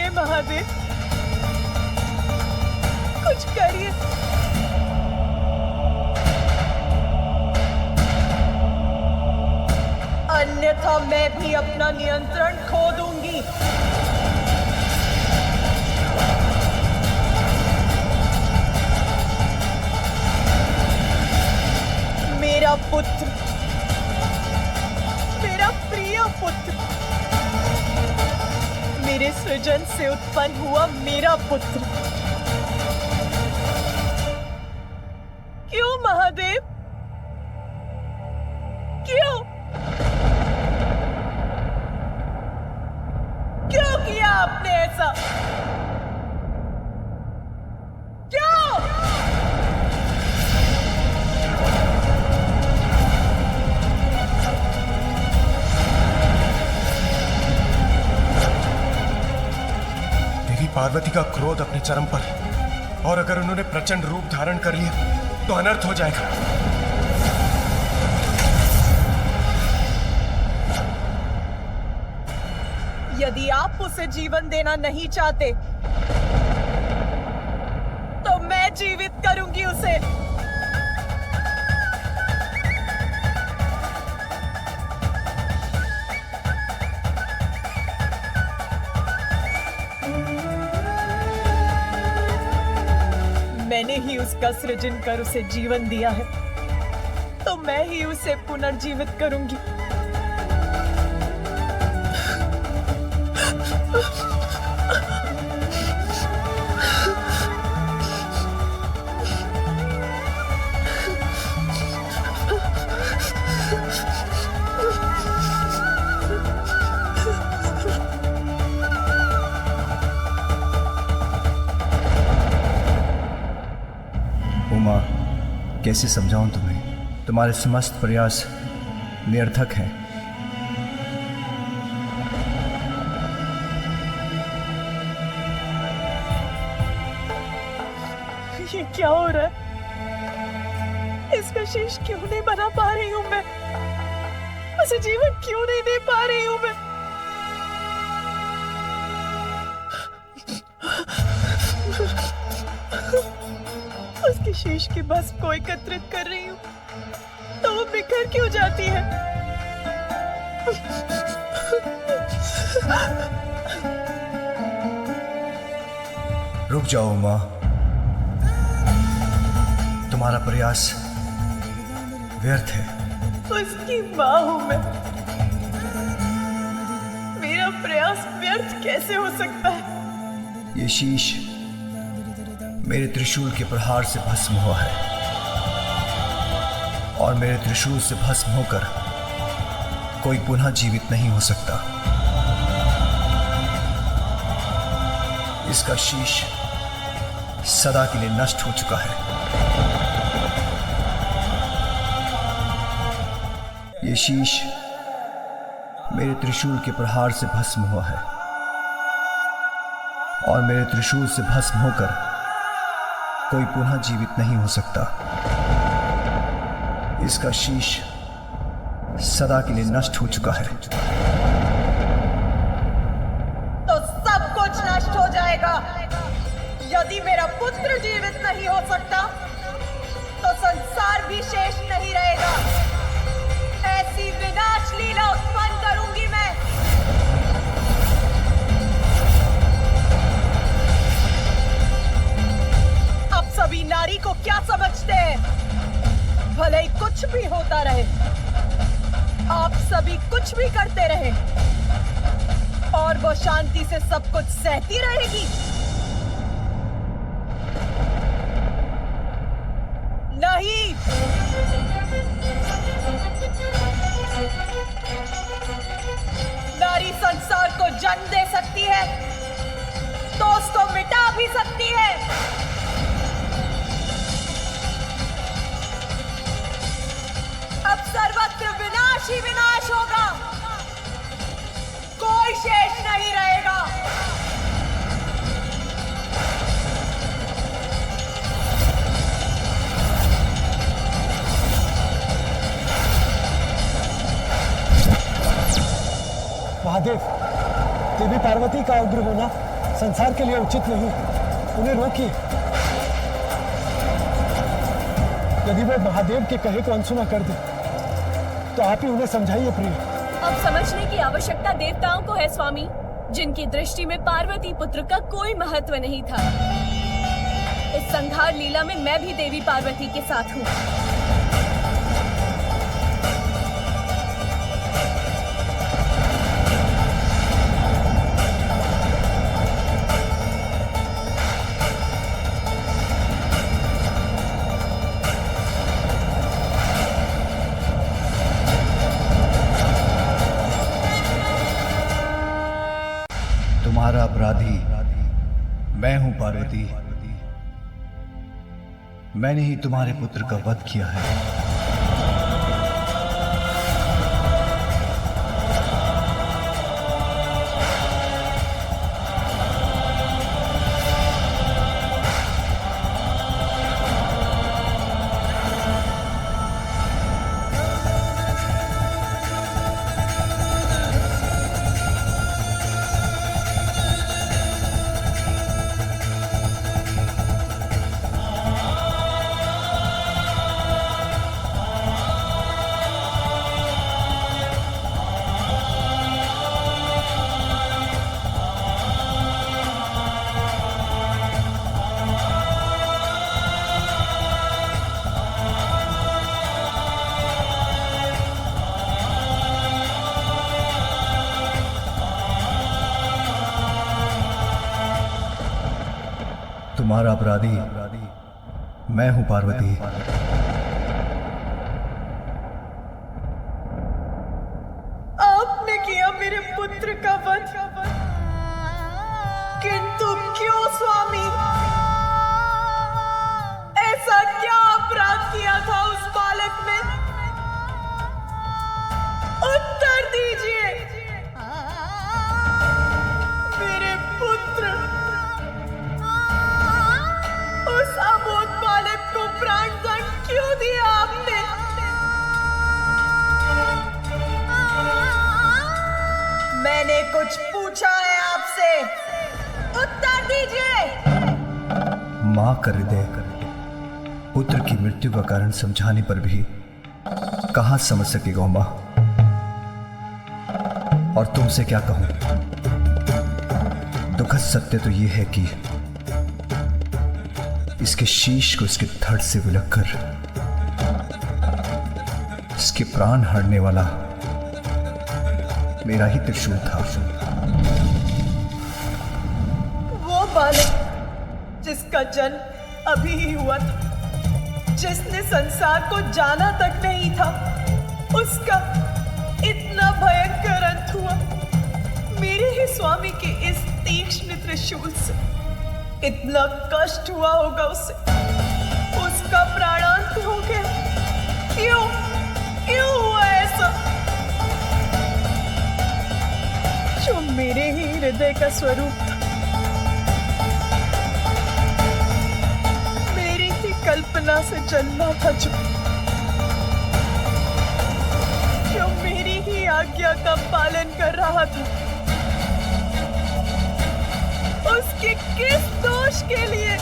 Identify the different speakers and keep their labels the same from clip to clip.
Speaker 1: करिए महादेव, कुछ करिए। अन्यथा मैं भी अपना नियंत्रण खो दूंगी। मेरा पुत्र, मेरा प्रिय पुत्र, मेरे सृजन से उत्पन्न हुआ मेरा पुत्र। क्यों महादेव, क्यों क्यों किया आपने ऐसा? क्यों?
Speaker 2: देवी पार्वती का क्रोध अपने चरम पर है, और अगर उन्होंने प्रचंड रूप धारण कर लिया तो अनर्थ हो जाएगा।
Speaker 1: यदि आप उसे जीवन देना नहीं चाहते तो मैं जीवित करूंगी उसे। मैंने ही उसका सृजन कर उसे जीवन दिया है, तो मैं ही उसे पुनर्जीवित करूंगी।
Speaker 3: उमा, कैसे समझाऊं तुम्हें? तुम्हारे समस्त प्रयास निरर्थक हैं।
Speaker 1: ये क्या हो रहा है? इसका शेष क्यों नहीं बना पा रही हूं मैं? उसे जीवन क्यों नहीं दे पा रही हूं मैं? उसके शेष के बस को एकत्रित कर रही हूँ तो वो बिखर क्यों जाती है?
Speaker 3: रुक जाओ उमा, तुम्हारा प्रयास व्यर्थ है।
Speaker 1: उसकी माँ हूं मैं, मेरा प्रयास व्यर्थ कैसे हो सकता है?
Speaker 3: ये शीश मेरे त्रिशूल के प्रहार से भस्म हुआ है, और मेरे त्रिशूल से भस्म होकर कोई पुनः जीवित नहीं हो सकता। इसका शीश सदा के लिए नष्ट हो चुका है। ये शीश मेरे त्रिशूल के प्रहार से भस्म हुआ है, और मेरे त्रिशूल से भस्म होकर कोई पुनः जीवित नहीं हो सकता। इसका शीश सदा के लिए नष्ट हो चुका है।
Speaker 1: तो सब कुछ नष्ट हो जाएगा। यदि मेरा पुत्र जीवित नहीं हो सकता तो संसार भी शेष नहीं रहेगा। ऐसी विनाश लीला उत्पन्न करूंगी मैं। सभी नारी को क्या समझते हैं? भले ही कुछ भी होता रहे, आप सभी कुछ भी करते रहे और वो शांति से सब कुछ सहती रहेगी। नहीं, नारी संसार को जन्म दे सकती है तो उसको मिटा भी सकती है। अब सर्वत्र विनाश ही विनाश होगा, कोई शेष नहीं रहेगा।
Speaker 4: महादेव, देवी पार्वती का उग्र होना संसार के लिए उचित नहीं, उन्हें रोकिए। यदि वे महादेव के कहे को अनसुना कर दे तो आप ही उन्हें समझाइए प्रिय।
Speaker 5: अब समझने की आवश्यकता देवताओं को है स्वामी, जिनकी दृष्टि में पार्वती पुत्र का कोई महत्व नहीं था। इस संहार लीला में मैं भी देवी पार्वती के साथ हूँ।
Speaker 3: तुम्हारा अपराधी मैं हूं पार्वती। मैंने ही तुम्हारे पुत्र का वध किया है। तुम्हारा अपराधी मैं हूं पार्वती।
Speaker 1: आपने किया मेरे पुत्र का वध, किंतु क्यों स्वामी? ऐसा क्या अपराध किया था उस बालक ने? उत्तर दीजिए। मेरे पुत्र, उस अबोध बालक को प्राणदंड क्यों दिया आपने? मैंने कुछ पूछा है आपसे, उत्तर दीजिए।
Speaker 3: मां कर हृदय पुत्र की मृत्यु का कारण समझाने पर भी कहां समझ सकेगा मां। और तुमसे क्या कहूं, दुखद सत्य तो यह है कि इसके शीश को इसके धड़ से विलककर इसके प्राण हरने वाला मेरा ही त्रिशूल था।
Speaker 1: वो बालक जिसका जन्म अभी ही हुआ था, जिसने संसार को जाना तक नहीं था, उसका इतना भयंकर अंत हुआ मेरे ही स्वामी के इस तीक्ष्ण त्रिशूल से। इतना कष्ट हुआ होगा उसे, उसका प्राणांत हो गया। क्यों क्यों हुआ ऐसा? जो मेरे ही हृदय का स्वरूप था, मेरी ही कल्पना से जन्मा था, जो मेरी ही आज्ञा का पालन कर रहा था, उसके किस दोष के लिए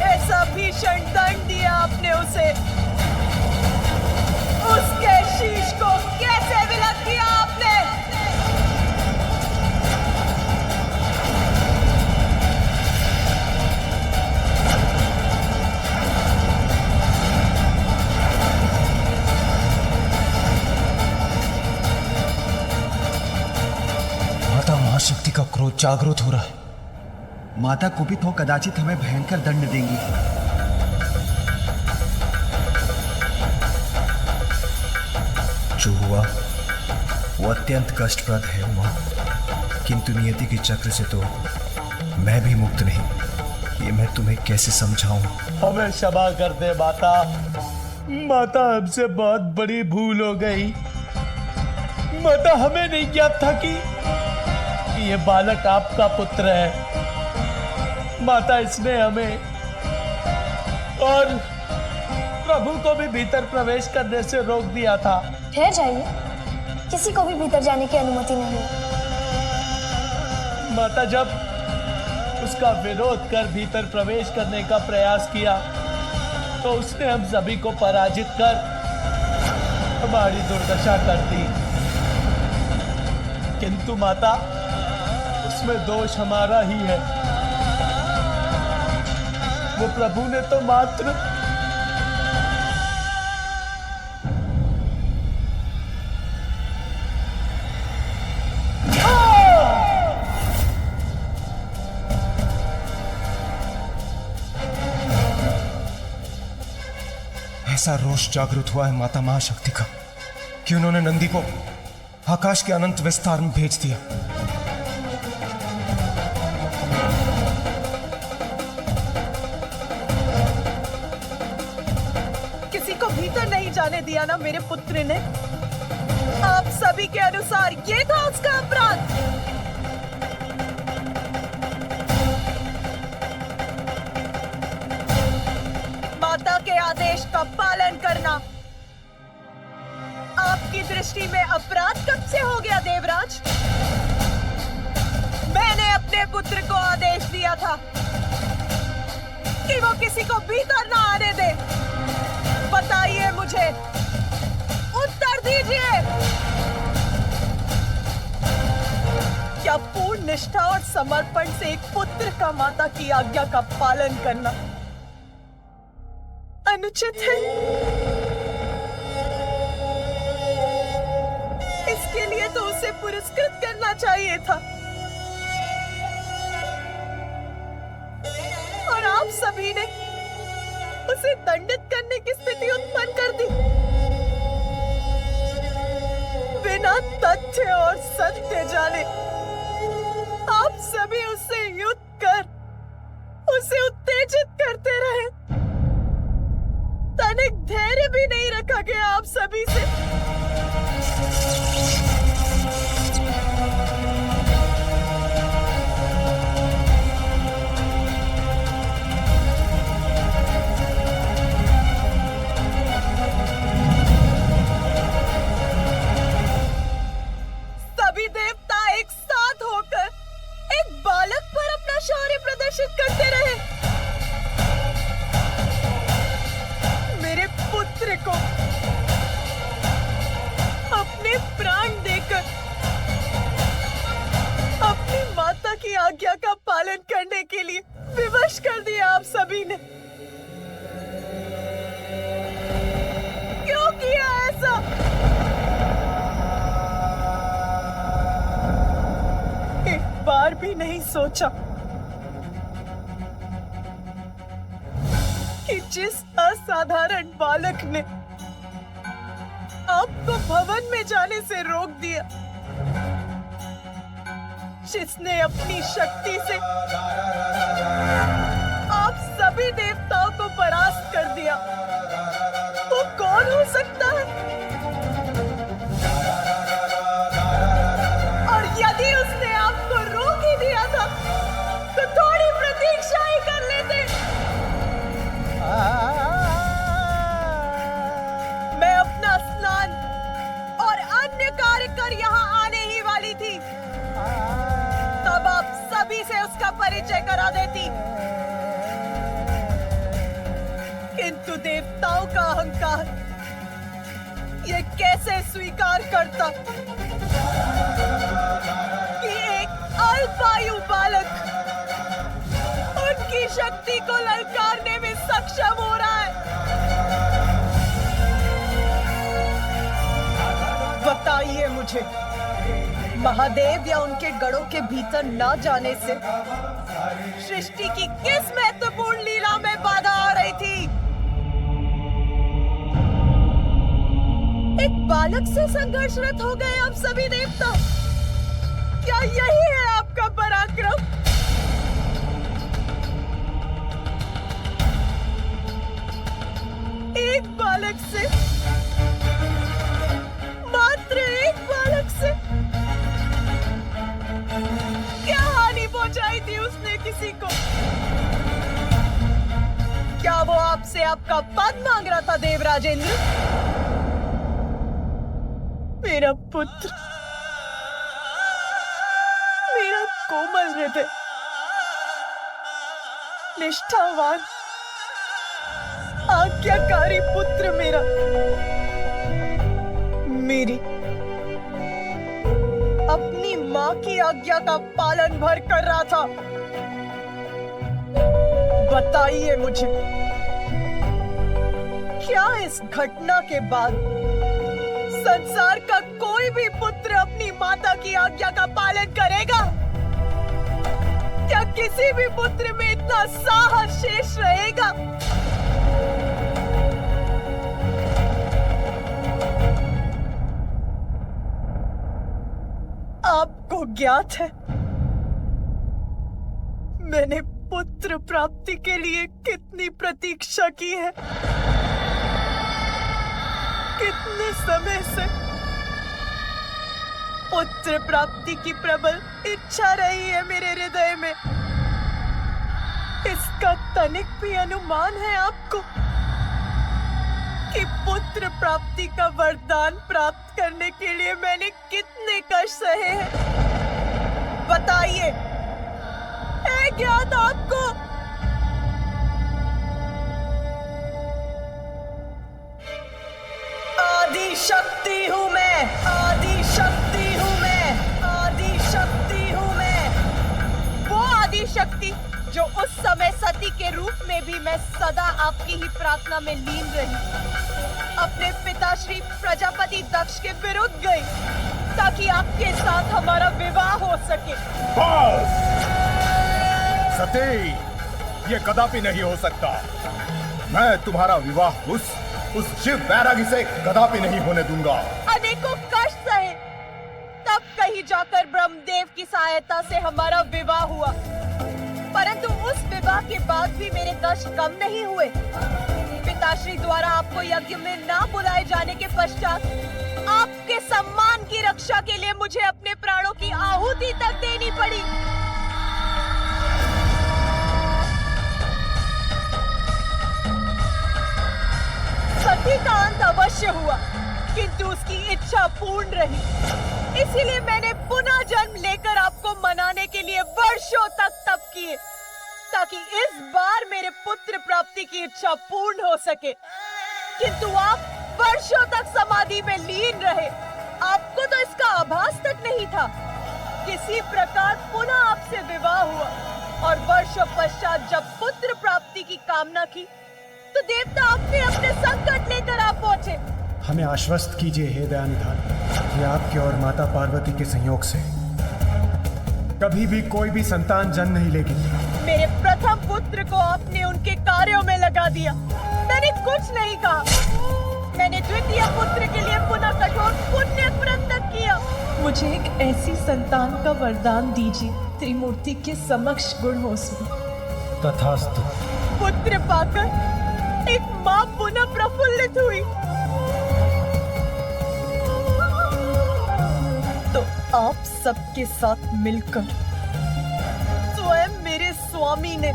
Speaker 1: ऐसा भीषण दंड दिया आपने उसे? उसके शीश को कैसे विलग किया आपने?
Speaker 2: माता महाशक्ति का क्रोध जागृत हो रहा है।
Speaker 3: माता कुपित हो कदाचित हमें भयंकर दंड देंगी। जो हुआ वो अत्यंत कष्टप्रद है उमा, किंतु नियति के चक्र से तो मैं भी मुक्त नहीं। ये मैं तुम्हें कैसे समझाऊं?
Speaker 4: हमें क्षमा कर दे माता। माता हमसे बहुत बड़ी भूल हो गई। माता हमें नहीं ज्ञात था कि ये बालक आपका पुत्र है। माता इसने हमें और प्रभु को भी भीतर प्रवेश करने से रोक दिया था।
Speaker 6: ठहर जाइए, किसी को भी भीतर जाने की अनुमति नहीं।
Speaker 4: माता उसका विरोध कर भीतर प्रवेश करने का प्रयास किया तो उसने हम सभी को पराजित कर हमारी दुर्दशा कर दी। किंतु माता, उसमें दोष हमारा ही है। वो प्रभु ने तो मात्र
Speaker 2: ऐसा रोष जागृत हुआ है माता महाशक्ति का कि उन्होंने नंदी को आकाश के अनंत विस्तार में भेज दिया।
Speaker 1: किसी को भीतर नहीं जाने दिया ना मेरे पुत्र ने। आप सभी के अनुसार ये था उसका अपराध। माता के आदेश का पालन करना आपकी दृष्टि में अपराध कब से हो गया देवराज? मैंने अपने पुत्र को आदेश दिया था कि वो किसी को भीतर ना आने दे। बताइए मुझे, उत्तर दीजिए। क्या पूर्ण निष्ठा और समर्पण से एक पुत्र का माता की आज्ञा का पालन करना अनुचित है? इसके लिए तो उसे पुरस्कृत करना चाहिए था। और आप सभी ने उसे दंडित करने की स्थिति उत्पन्न कर दी। बिना तथ्य और सत्य जाने आप सभी उससे युद्ध कर उसे उत्तेजित करते रहे। तनिक धैर्य भी नहीं रखा गया आप सभी से। सभी देवता एक साथ होकर एक बालक पर अपना शौर्य प्रदर्शित करते रहे। मेरे पुत्र को अपने प्राण देकर अपनी माता की आज्ञा का पालन करने के लिए विवश कर दिया आप सभी ने। क्यों किया ऐसा? एक बार भी नहीं सोचा कि जिस असाधारण बालक ने आपको भवन में जाने से रोक दिया, जिसने अपनी शक्ति से आप सभी देवताओं को परास्त कर दिया, वो कौन हो सकता है? और यदि उसने आपको रोक ही दिया था तो थोड़ी प्रतीक्षा ही कर लेते। मैं अपना स्नान और अन्य कार्य कर यहाँ आने ही वाली थी, तब आप सभी से उसका परिचय करा देती। किंतु देवताओं का अहंकार ये कैसे स्वीकार करता कि एक अल्पायु बालक उनकी शक्ति को ललकारने में सक्षम हो रहा है? बताइए मुझे, महादेव या उनके गढ़ों के भीतर न जाने से सृष्टि की किस महत्वपूर्ण लीला में बाधा आ रही थी? एक बालक से संघर्षरत हो गए आप सभी देवता। क्या यही है आपका पराक्रम? एक बालक से, मात्र एक बालक से क्या हानि पहुंचाई थी उसने किसी को? क्या वो आपसे आपका पद मांग रहा था देवराजेंद्र? मेरा पुत्र, मेरा कोमल हृदय निष्ठावान, आज्ञाकारी पुत्र मेरी अपनी माँ की आज्ञा का पालन भर कर रहा था। बताइए मुझे, क्या इस घटना के बाद संसार का कोई भी पुत्र अपनी माता की आज्ञा का पालन करेगा? क्या किसी भी पुत्र में इतना साहस शेष रहेगा? आपको ज्ञात है मैंने पुत्र प्राप्ति के लिए कितनी प्रतीक्षा की है। कितने समय से पुत्र प्राप्ति की प्रबल इच्छा रही है मेरे हृदय में। इसका तनिक भी अनुमान है आपको कि पुत्र प्राप्ति का वरदान प्राप्त करने के लिए मैंने कितने कष्ट सहे हैं? बताइए, है ज्ञात आपको? आदि शक्ति हूँ मैं, आदि शक्ति हूँ मैं, आदि शक्ति हूँ मैं। वो आदि शक्ति जो उस समय सती के रूप में भी मैं सदा आपकी ही प्रार्थना में लीन रही, अपने पिता श्री प्रजापति दक्ष के विरुद्ध गई ताकि आपके साथ हमारा विवाह हो सके।
Speaker 6: बस! सती, ये कदापि नहीं हो सकता। मैं तुम्हारा विवाह उस शिव बैरागी से कदापि नहीं होने दूंगा।
Speaker 1: अनेकों कष्ट सहे, तब कहीं जाकर ब्रह्मदेव की सहायता से हमारा विवाह हुआ। परंतु उस विवाह के बाद भी मेरे कष्ट कम नहीं हुए। पिताश्री द्वारा आपको यज्ञ में ना बुलाए जाने के पश्चात आपके सम्मान की रक्षा के लिए मुझे अपने प्राणों की आहुति तक देनी पड़ी। सती का अंत अवश्य हुआ, किंतु उसकी इच्छा पूर्ण रही। इसीलिए मैंने पुनः जन्म लेकर आपको मनाने के लिए वर्षों तक तप किए, ताकि इस बार मेरे पुत्र प्राप्ति की इच्छा पूर्ण हो सके। किंतु आप वर्षों तक समाधि में लीन रहे। आपको तो इसका आभास तक नहीं था। किसी प्रकार पुनः आपसे विवाह हुआ और वर्षों पश्चात जब पुत्र प्राप्ति की कामना की तो देवता आपने अपने संकट लेकर आ पहुंचे।
Speaker 3: हमें आश्वस्त कीजिए हे दयानिधान कि आपके और माता पार्वती के संयोग से कभी भी कोई भी संतान जन्म नहीं लेगी।
Speaker 1: मेरे प्रथम पुत्र को आपने उनके कार्यों में लगा दिया। मैंने कुछ नहीं कहा। मैंने द्वितीय पुत्र के लिए पुनः कठोर पुण्य व्रत तक किया। मुझे एक ऐसी संतान का वरदान दीजिए त्रिमूर्ति के समक्ष गुण हो सके।
Speaker 3: तथास्तु।
Speaker 1: पुत्र पाकर एक माँ पुनः प्रफुल्लित हुई तो आप सबके साथ मिलकर स्वयं मेरे स्वामी ने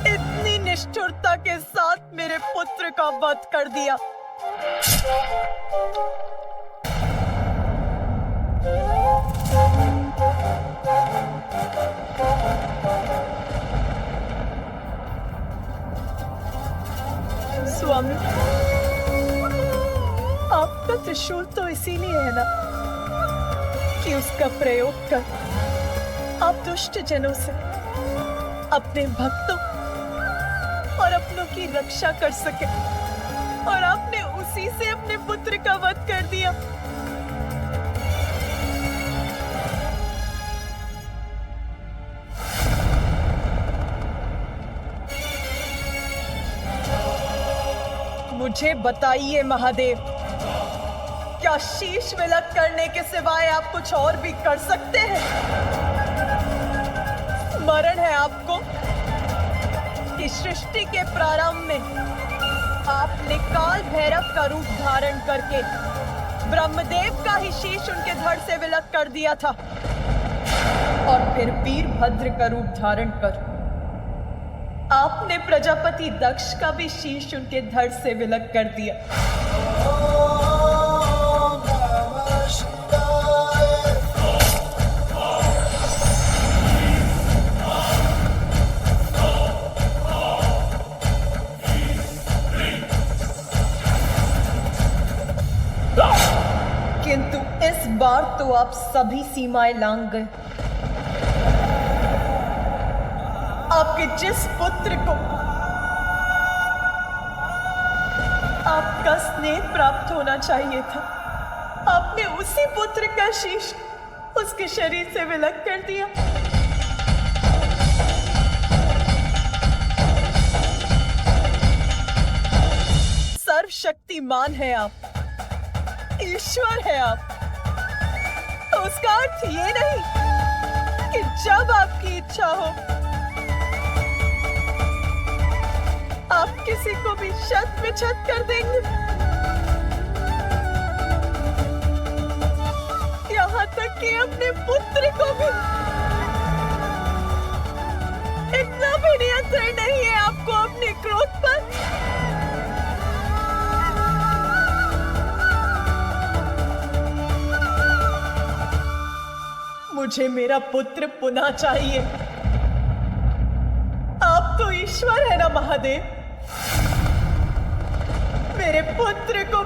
Speaker 1: इतनी निष्ठुरता के साथ मेरे पुत्र का वध कर दिया। स्वामी, आपका त्रिशूल तो इसीलिए है ना कि उसका प्रयोग कर आप दुष्ट जनों से अपने भक्तों और अपनों की रक्षा कर सके, और आपने उसी से अपने पुत्र का वध कर दिया। मुझे बताइए महादेव, क्या शीश विलक करने के सिवाय आप कुछ और भी कर सकते हैं? स्मरण है आपको कि सृष्टि के प्रारंभ में आपने काल भैरव का रूप धारण करके ब्रह्मदेव का ही शीश उनके धड़ से विलक कर दिया था, और फिर वीरभद्र का रूप धारण कर आपने प्रजापति दक्ष का भी शीश उनके धड़ से विलक कर दिया। आप सभी सीमाएं लांघ गए। आपके जिस पुत्र को आपका स्नेह प्राप्त होना चाहिए था, आपने उसी पुत्र का शीश उसके शरीर से विलग कर दिया। सर्वशक्तिमान है आप, ईश्वर है आप। तो उसका अर्थ ये नहीं कि जब आपकी इच्छा हो आप किसी को भी शत विछत कर देंगे, यहाँ तक कि अपने पुत्र को भी। इतना भी नियंत्रण नहीं है आपको अपने क्रोध पर। मुझे मेरा पुत्र पुनः चाहिए। आप तो ईश्वर है ना महादेव, मेरे पुत्र को